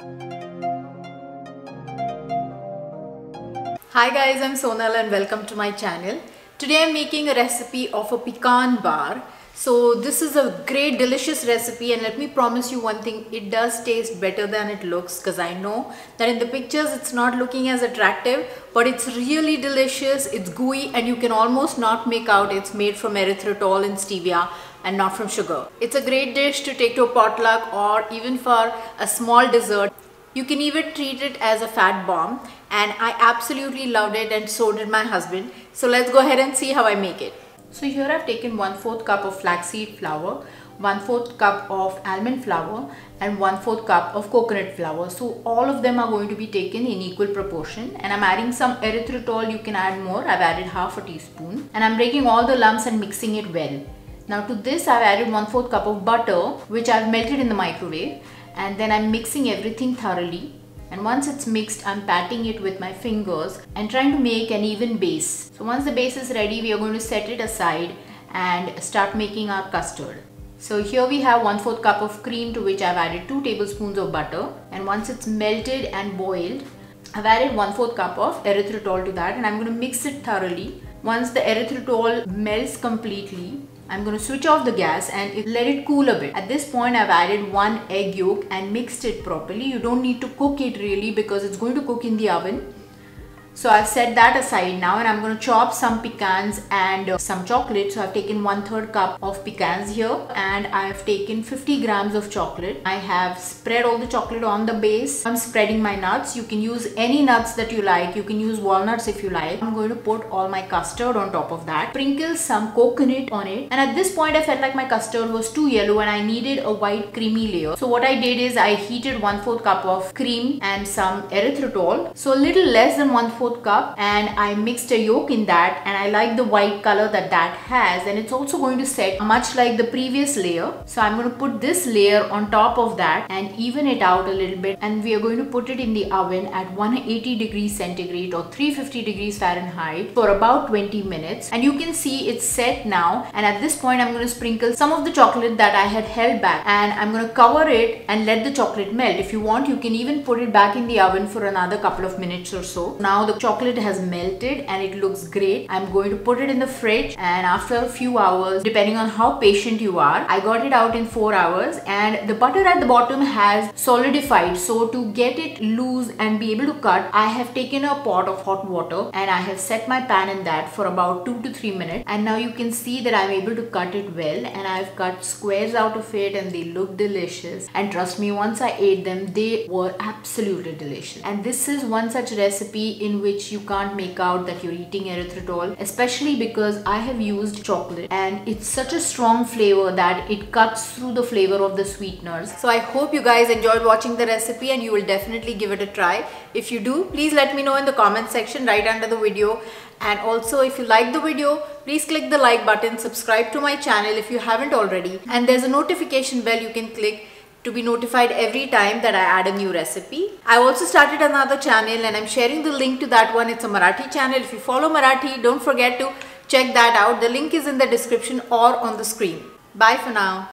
Hi guys, I'm Sonal and welcome to my channel. Today I'm making a recipe of a pecan bar. So this is a great delicious recipe, and let me promise you one thing, it does taste better than it looks, because I know that in the pictures it's not looking as attractive, but it's really delicious. It's gooey and you can almost not make out it's made from erythritol and stevia and not from sugar. It's a great dish to take to a potluck or even for a small dessert. You can even treat it as a fat bomb, and I absolutely loved it, and so did my husband. So let's go ahead and see how I make it. So here I've taken 1/4 cup of flaxseed flour, 1/4 cup of almond flour and 1/4 cup of coconut flour. So all of them are going to be taken in equal proportion, and I'm adding some erythritol. You can add more. I've added half a teaspoon, and I'm breaking all the lumps and mixing it well. Now to this I've added 1/4 cup of butter, which I've melted in the microwave, and then I'm mixing everything thoroughly. And once it's mixed, I'm patting it with my fingers and trying to make an even base. So once the base is ready, we are going to set it aside and start making our custard. So here we have 1/4 cup of cream, to which I've added 2 tablespoons of butter. And once it's melted and boiled, I've added 1/4 cup of erythritol to that, and I'm going to mix it thoroughly. Once the erythritol melts completely, I'm going to switch off the gas and let it cool a bit. At this point I've added 1 egg yolk and mixed it properly. You don't need to cook it really, because it's going to cook in the oven. So I've set that aside now, and I'm going to chop some pecans and some chocolate. So I've taken 1/3 cup of pecans here, and I've taken 50 grams of chocolate. I have spread all the chocolate on the base. I'm spreading my nuts. You can use any nuts that you like. You can use walnuts if you like. I'm going to put all my custard on top of that. Sprinkle some coconut on it. And at this point I felt like my custard was too yellow and I needed a white creamy layer. So what I did is I heated 1/4 cup of cream and some erythritol. So a little less than 1/4 cup, and I mixed a yolk in that, and I like the white color that has, and it's also going to set much like the previous layer. So I'm going to put this layer on top of that and even it out a little bit, and we are going to put it in the oven at 180 degrees centigrade or 350 degrees Fahrenheit for about 20 minutes. And you can see it's set now, and at this point I'm going to sprinkle some of the chocolate that I had held back, and I'm going to cover it and let the chocolate melt. If you want, you can even put it back in the oven for another couple of minutes or so. Now the chocolate has melted and it looks great. I'm going to put it in the fridge, and after a few hours, depending on how patient you are, I got it out in 4 hours, and the butter at the bottom has solidified. So to get it loose and be able to cut, I have taken a pot of hot water and I have set my pan in that for about 2 to 3 minutes, and now you can see that I'm able to cut it well, and I've cut squares out of it, and they look delicious. And trust me, once I ate them, they were absolutely delicious. And this is one such recipe in which you can't make out that you're eating erythritol, especially because I have used chocolate, and it's such a strong flavor that it cuts through the flavor of the sweeteners. So I hope you guys enjoyed watching the recipe, and you will definitely give it a try. If you do, please let me know in the comment section right under the video. And also, if you like the video, please click the like button, subscribe to my channel if you haven't already, and there's a notification bell you can click to be notified every time that I add a new recipe. I also started another channel, and I'm sharing the link to that one. It's a Marathi channel. If you follow Marathi, don't forget to check that out. The link is in the description or on the screen. Bye for now.